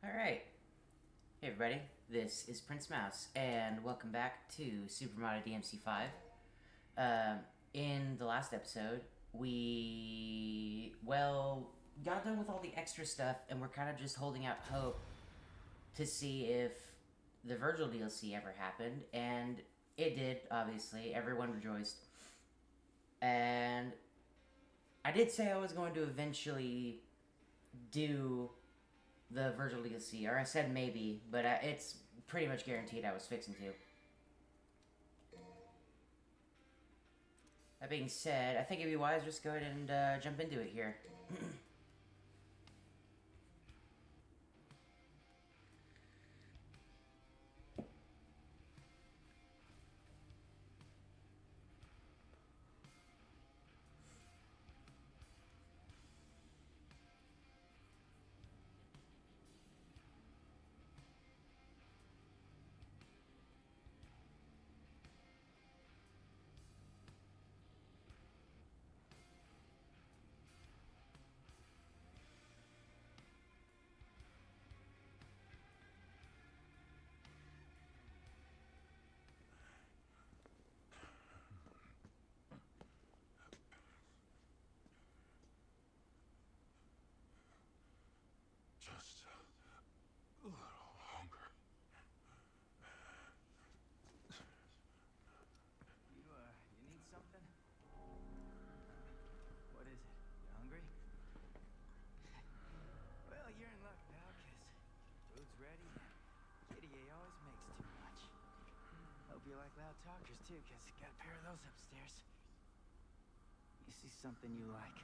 Alright, hey everybody, this is Prince Mouse, and welcome back to Super Mario DMC 5. In the last episode, we, got done with all the extra stuff, and we're kind of just holding out hope to see if the VERGIL DLC ever happened, and it did, obviously. Everyone rejoiced. And I did say I was going to eventually do the VERGIL DLC, or I said maybe, but it's pretty much guaranteed I was fixing to. That being said, I think it'd be wise just go ahead and jump into it here. Just a little longer. You need something? What is it? You hungry? Well, you're in luck, pal, 'cause food's ready and Kitty A always makes too much. Hope you like loud talkers, too, 'cause got a pair of those upstairs. You see something you like?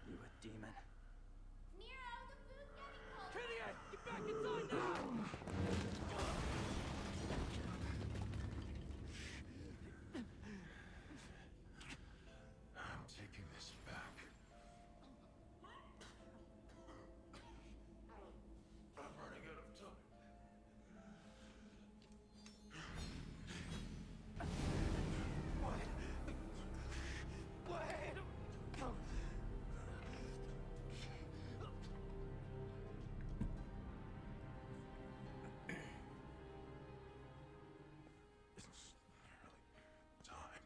You a demon? Nero, the food's getting cold! Kitty A, get back inside now! I'm taking this back. I'm running out of time. Wait! It's nearly time.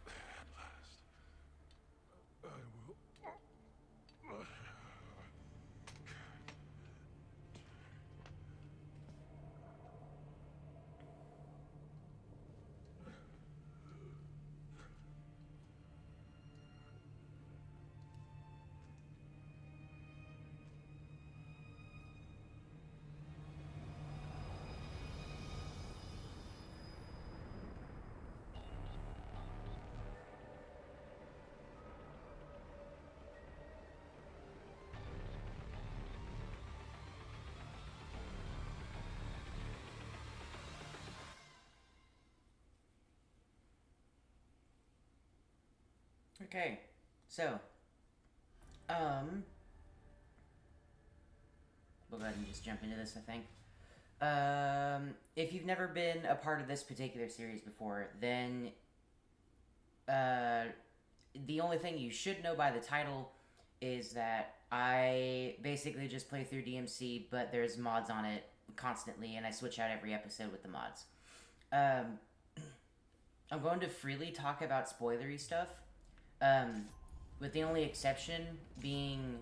At last, I will. Okay, so, we'll go ahead and just jump into this, I think. If you've never been a part of this particular series before, then, the only thing you should know by the title is that I basically just play through DMC, but there's mods on it constantly, and I switch out every episode with the mods. I'm going to freely talk about spoilery stuff, with the only exception being,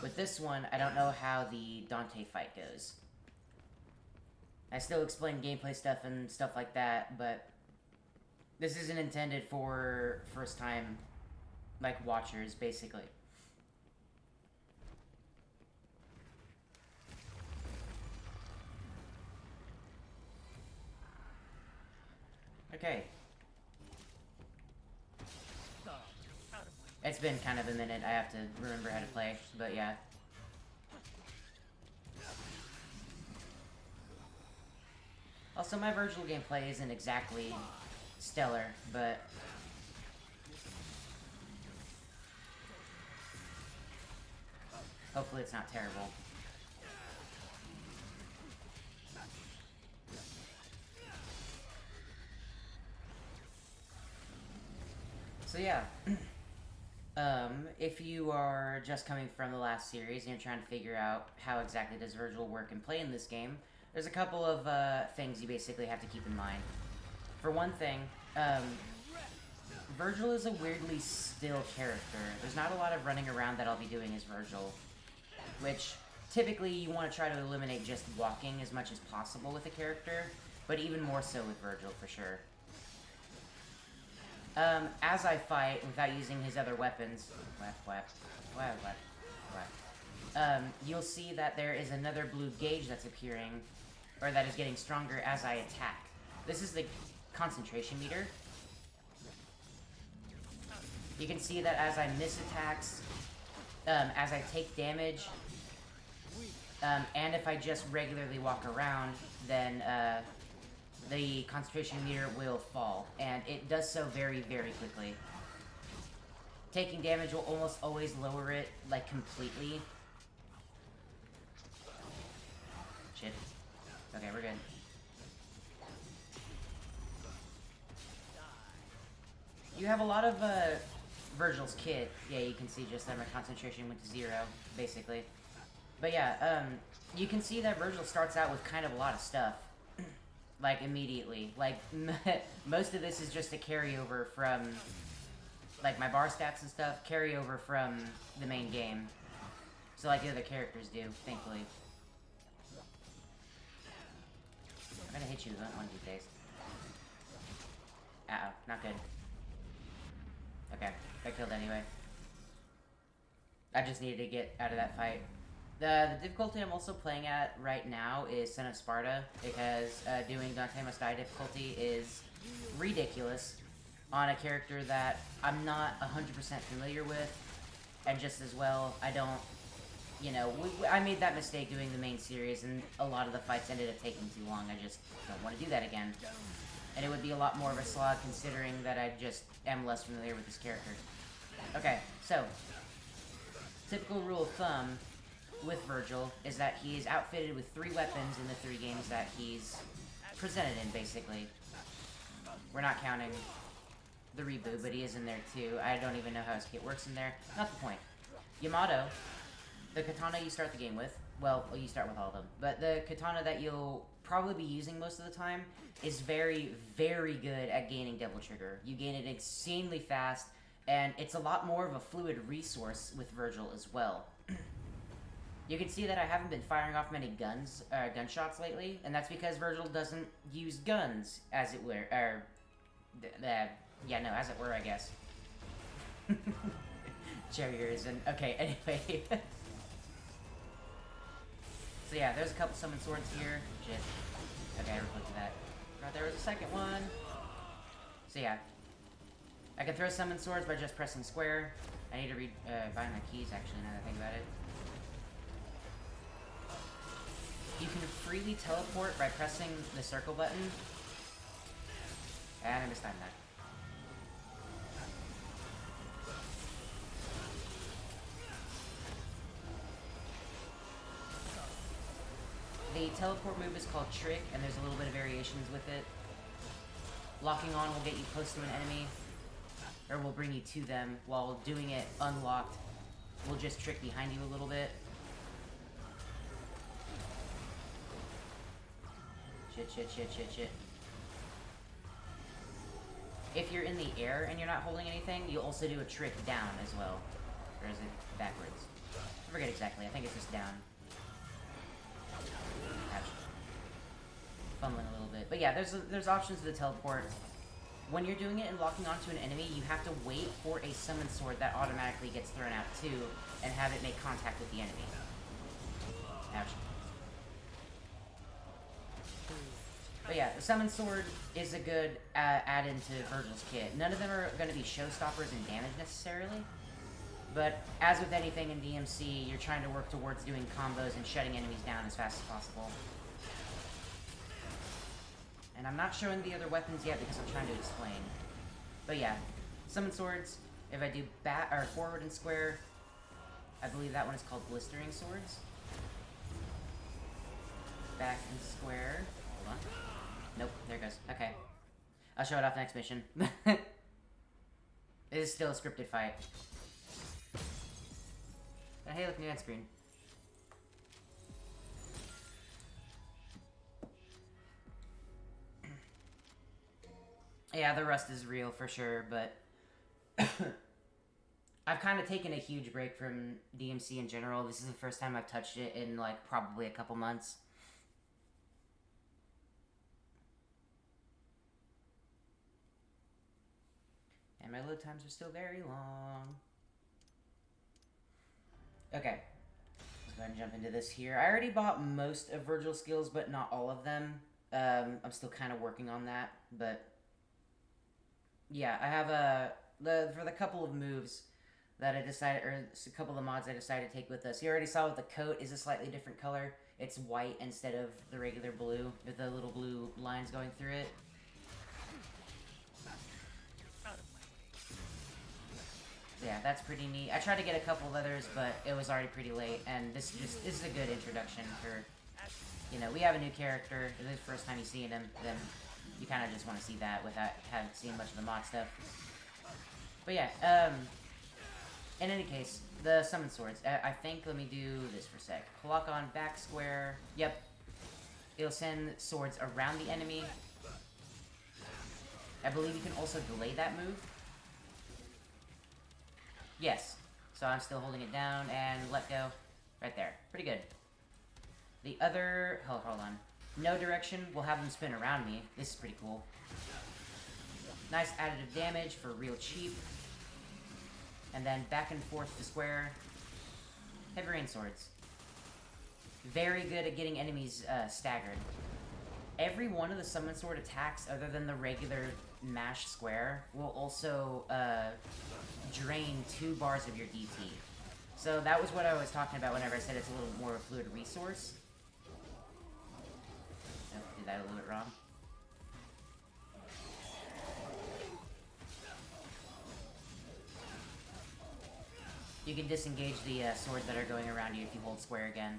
with this one, I don't know how the Dante fight goes. I still explain gameplay stuff and stuff like that, but this isn't intended for first-time, like, watchers, basically. Okay. It's been kind of a minute. I have to remember how to play, but yeah. Also, my VERGIL gameplay isn't exactly stellar, but Hopefully it's not terrible. So yeah, if you are just coming from the last series and you're trying to figure out how exactly does Virgil work and play in this game, there's a couple of things you basically have to keep in mind. For one thing, Virgil is a weirdly still character. There's not a lot of running around that I'll be doing as Virgil, which typically you want to try to eliminate just walking as much as possible with a character, but even more so with Virgil for sure. As I fight without using his other weapons, you'll see that there is another blue gauge that's appearing, or that is getting stronger as I attack. This is the concentration meter. You can see that as I miss attacks, as I take damage, and if I just regularly walk around, then the concentration meter will fall, and it does so very, very quickly. Taking damage will almost always lower it, like, completely. Shit. Okay, we're good. You have a lot of, Virgil's kit. Yeah, you can see just that my concentration went to 0, basically. But yeah, you can see that Virgil starts out with kind of a lot of stuff. Like, immediately. Like, most of this is just a carryover from, like, my bar stats and stuff, carryover from the main game. So, like the other characters do, thankfully. I'm gonna hit you one of these days. Uh-oh, not good. Okay, got killed anyway. I just needed to get out of that fight. The difficulty I'm also playing at right now is Son of Sparta, because doing Dante Must Die difficulty is ridiculous on a character that I'm not 100% familiar with, and just as well, I don't, you know, I made that mistake doing the main series, and a lot of the fights ended up taking too long. I just don't want to do that again. And it would be a lot more of a slog considering that I just am less familiar with this character. Okay, so, typical rule of thumb with Virgil is that he is outfitted with 3 weapons in the 3 games that he's presented in, basically. We're not counting the reboot, but he is in there too. I don't even know how his kit works in there. Not the point. Yamato, the katana you start the game with, well, you start with all of them, but the katana that you'll probably be using most of the time is very, very good at gaining double trigger. You gain it insanely fast, and it's a lot more of a fluid resource with Virgil as well. You can see that I haven't been firing off many gunshots lately, and that's because Virgil doesn't use guns, as it were, yeah, no, as it were, I guess. Cherriers and, okay, anyway. So yeah, there's a couple summon swords here. Shit. Okay, I reflected that. Right, there was a second one. So yeah. I can throw summon swords by just pressing square. I need to find my keys, actually, now that I think about it. You can freely teleport by pressing the circle button. And I mistimed that. The teleport move is called Trick, and there's a little bit of variations with it. Locking on will get you close to an enemy, or will bring you to them, while doing it unlocked will just trick behind you a little bit. Shit. If you're in the air and you're not holding anything, you also do a trick down as well. Or is it backwards? I forget exactly. I think it's just down. Ouch. Fumbling a little bit. But yeah, there's options to the teleport. When you're doing it and locking onto an enemy, you have to wait for a summon sword that automatically gets thrown out too, and have it make contact with the enemy. Ouch. But yeah, the summon sword is a good add-in to Virgil's kit. None of them are going to be showstoppers in damage necessarily, but as with anything in DMC, you're trying to work towards doing combos and shutting enemies down as fast as possible. And I'm not showing the other weapons yet because I'm trying to explain. But yeah, summon swords, if I do forward and square, I believe that one is called Blistering Swords. Back and square. Hold on. Nope, there it goes. Okay. I'll show it off next mission. It is still a scripted fight. But hey, look, new end screen. Yeah, the rust is real for sure, but I've kind of taken a huge break from DMC in general. This is the first time I've touched it in, like, probably a couple months. And my load times are still very long. Okay. Let's go ahead and jump into this here. I already bought most of Virgil's skills, but not all of them. I'm still kind of working on that, but... Yeah, I have for the couple of moves that I decided, or a couple of mods I decided to take with us. You already saw that the coat is a slightly different color. It's white instead of the regular blue, with the little blue lines going through it. Yeah, that's pretty neat. I tried to get a couple of others, but it was already pretty late, and this is a good introduction for, you know, we have a new character. If this is the first time you see him, then you kind of just want to see that without having seen much of the mod stuff. But yeah, in any case, the summon swords. I think, let me do this for a sec. Lock on back square. Yep. It'll send swords around the enemy. I believe you can also delay that move. Yes. So I'm still holding it down and let go. Right there. Pretty good. The other... hold on. No direction will have them spin around me. This is pretty cool. Nice additive damage for real cheap. And then back and forth to square. Heavy rain swords. Very good at getting enemies staggered. Every one of the summon sword attacks, other than the regular mash square, will also drain 2 bars of your DT. So that was what I was talking about whenever I said it's a little more of a fluid resource. Did that a little bit wrong. You can disengage the swords that are going around you if you hold square again,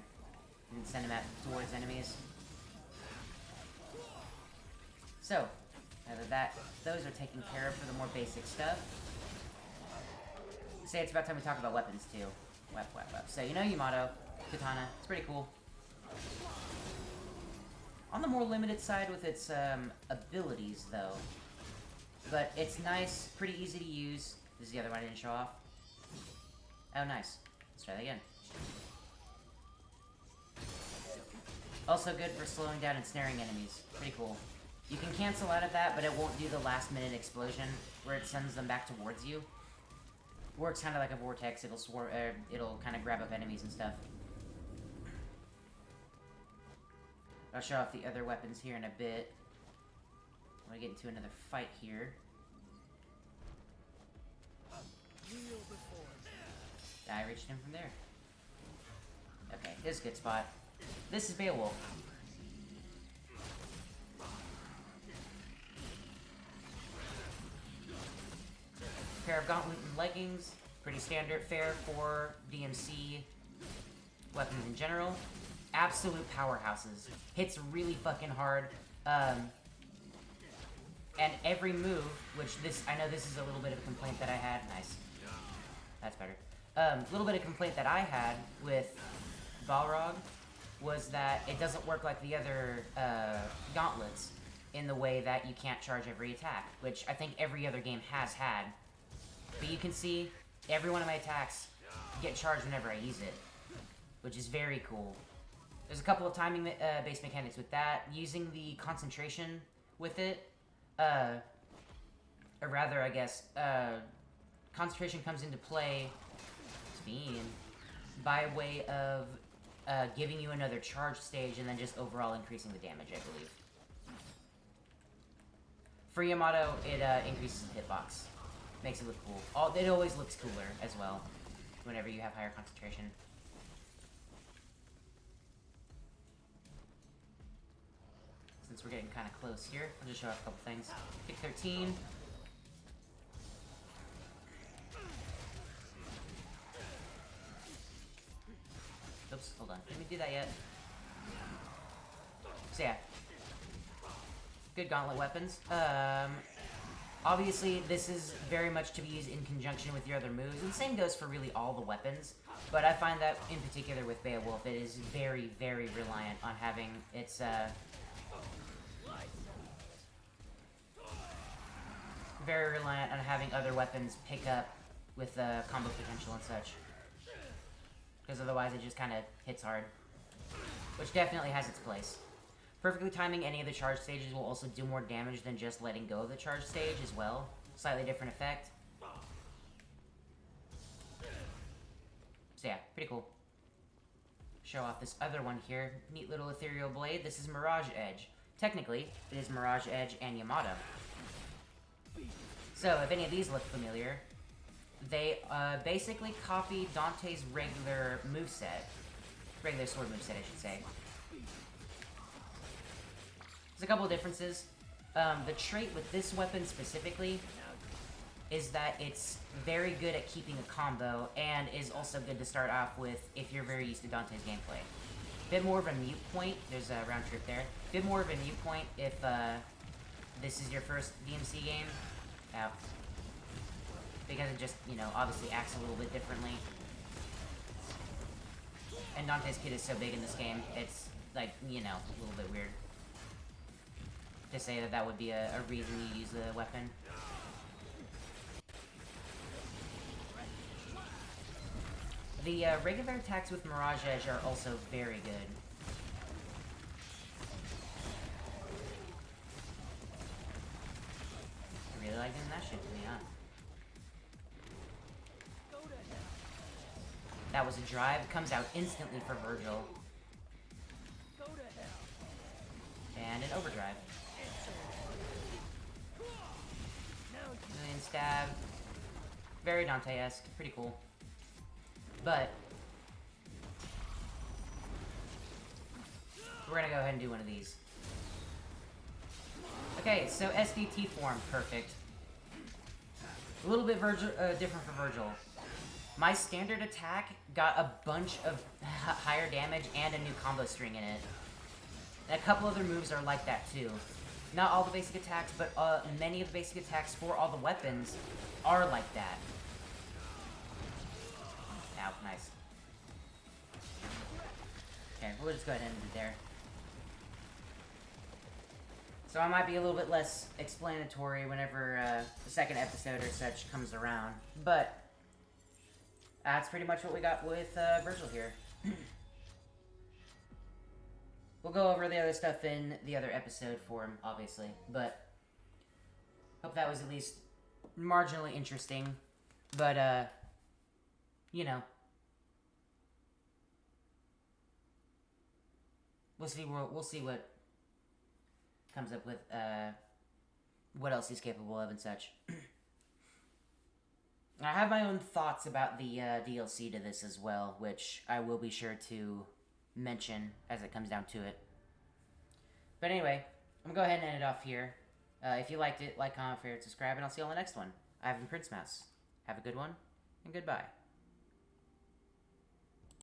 and send them out towards enemies. So, now that those are taken care of for the more basic stuff. Say it's about time we talk about weapons too. Wep. So you know Yamato, Katana, it's pretty cool. On the more limited side with its abilities, though. But it's nice, pretty easy to use. This is the other one I didn't show off. Oh, nice. Let's try that again. Also good for slowing down and snaring enemies. Pretty cool. You can cancel out of that, but it won't do the last-minute explosion where it sends them back towards you. Works kind of like a vortex. It'll kind of grab up enemies and stuff. I'll show off the other weapons here in a bit. I'm gonna get into another fight here. I reached him from there. Okay, this is a good spot. This is Beowulf. Pair of gauntlet and leggings. Pretty standard fare for DMC weapons in general. Absolute powerhouses. Hits really fucking hard. And every move, which I know this is a little bit of a complaint that I had. Nice. That's better. Little bit of complaint that I had with Balrog was that it doesn't work like the other gauntlets in the way that you can't charge every attack, which I think every other game has had. But you can see every one of my attacks get charged whenever I use it, which is very cool. There's a couple of timing based mechanics with that. Using the concentration with it, or rather, I guess, concentration comes into play by way of giving you another charge stage and then just overall increasing the damage, I believe. For Yamato, it increases the hitbox. Makes it look cool. It always looks cooler as well whenever you have higher concentration. Since we're getting kind of close here, I'll just show off a couple things. Pick 13. on. Let me do that yet. So yeah. Good gauntlet weapons. Obviously, this is very much to be used in conjunction with your other moves, and same goes for really all the weapons. But I find that, in particular with Beowulf, it is very, very reliant on having its, very reliant on having other weapons pick up with combo potential and such. Because otherwise it just kind of hits hard. Which definitely has its place. Perfectly timing any of the charge stages will also do more damage than just letting go of the charge stage as well. Slightly different effect. So yeah, pretty cool. Show off this other one here. Neat little ethereal blade. This is Mirage Edge. Technically, it is Mirage Edge and Yamato. So, if any of these look familiar, they basically copy Dante's regular moveset. Regular sword moveset, I should say. There's a couple of differences. The trait with this weapon specifically is that it's very good at keeping a combo and is also good to start off with if you're very used to Dante's gameplay. Bit more of a mute point. There's a round trip there. Bit more of a mute point if this is your first DMC game. Ow. Because it just, you know, obviously acts a little bit differently. And Dante's kit is so big in this game, it's, like, you know, a little bit weird to say that that would be a reason you use the weapon. The regular attacks with Mirage Edge are also very good. I really like doing that shit to me, huh? That was a drive. Comes out instantly for Virgil. And an overdrive. Million stab. Very Dante-esque. Pretty cool. But we're gonna go ahead and do one of these. Okay, so SDT form, perfect. A little bit different for Virgil. My standard attack got a bunch of higher damage and a new combo string in it. And a couple other moves are like that too. Not all the basic attacks, but many of the basic attacks for all the weapons are like that. Ow, nice. Okay, we'll just go ahead and end it there. So I might be a little bit less explanatory whenever the second episode or such comes around. But that's pretty much what we got with Virgil here. We'll go over the other stuff in the other episode form, obviously. But hope that was at least marginally interesting. But, you know. We'll see what comes up with, what else he's capable of and such. I have my own thoughts about the DLC to this as well, which I will be sure to mention as it comes down to it. But anyway, I'm going to go ahead and end it off here. If you liked it, like, comment, favorite, subscribe, and I'll see you on the next one. I've been Prince Mouse. Have a good one, and goodbye.